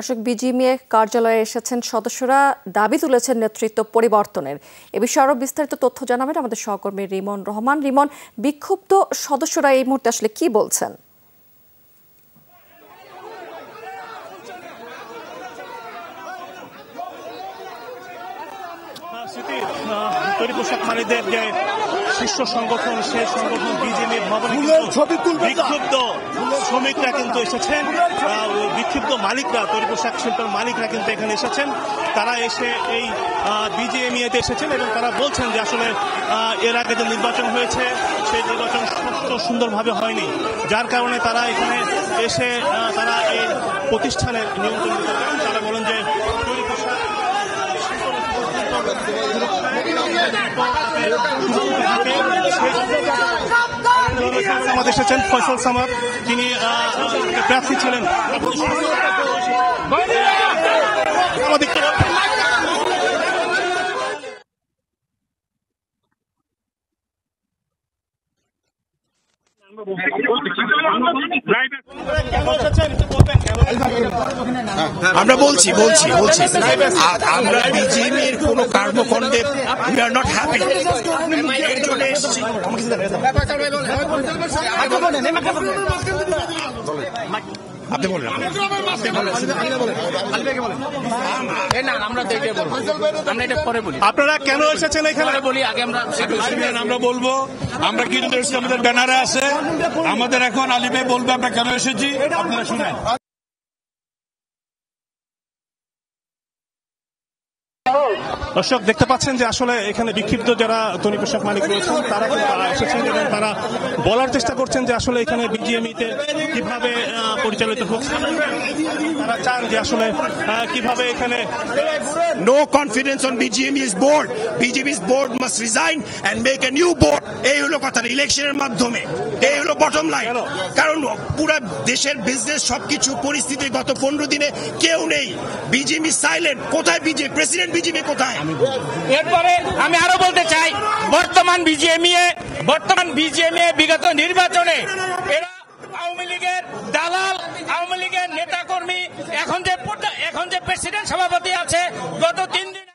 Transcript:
দর্শক, বিজিএমইএ কার্যালয়ে এসেছেন সদস্যরা, দাবি তুলেছেন নেতৃত্ব পরিবর্তনের। এ বিষয়ে আরো বিস্তারিত তথ্য জানাবেন আমাদের সহকর্মী রিমন রহমান। রিমন, বিক্ষুব্ধ সদস্যরা এই মুহূর্তে আসলে কি বলছেন? তৈরি পোশাক মালিকদের যে শীর্ষ সংগঠন, সেই সংগঠন বিজিএমইএ ভবনে বিক্ষুব্ধ শ্রমিকরা কিন্তু এসেছেন, বিক্ষুব্ধ মালিকরা, তৈরি পোশাক শিল্পের মালিকরা কিন্তু এখানে এসেছেন। তারা এসে এই বিজিএমইএতে এসেছেন এবং তারা বলছেন যে আসলে এর আগে যে নির্বাচন হয়েছে সেই নির্বাচন সুন্দরভাবে হয়নি, যার কারণে তারা এখানে এসে তারা এই প্রতিষ্ঠানের নিয়ন্ত্রণ নিতে পারেন। তারা বলেন যে তৈরি পোশাক আমাদের এসেছেন ফয়সাল সামাদ, তিনি প্রার্থী ছিলেন। আমরা বলছি আমরা বিজেপির কোন কর্মকাণ্ডে উই আর নট হ্যাপি, এর জন্য এসেছি। আপনি বলেন, আপনারা কেন এসেছেন এখানে? আমরা বলবো আমরা কিন্তু আমাদের ব্যানারে আছে, আমাদের এখন আলী ভাই বলবে আমরা কেন এসেছি, আপনারা শুনেন। দর্শক দেখতে পাচ্ছেন যে আসলে এখানে বিক্ষিপ্ত যারা তৈরি পোশাক মালিক রয়েছেন তারা এসেছেন এবং তারা বলার চেষ্টা করছেন যে আসলে এখানে বিজিএমইতে কিভাবে পরিচালিত হচ্ছে। তারা চান যে আসলে কিভাবে এখানে no confidence on BGME's board. BGME's board must resign and make a new board. এই হলো কথা, ইলেকশনের মাধ্যমে। এই হলো বটম লাইন। কারণ পুরো দেশের বিজনেস সবকিছু পরিস্থিতি গত 15 দিনে কেউ নেই। BGME silent. কোথায় বিজেপি? প্রেসিডেন্ট বিজেপি কোথায়? এরপরে আমি আরো বলতে চাই, বর্তমান বিজিএমইএ বিগত নির্বাচনে এরা আওয়ামী লীগের দালাল, আওয়ামী লীগের নেতাকর্মী, এখন যে প্রেসিডেন্ট সভাপতি আছে, গত 3 দিন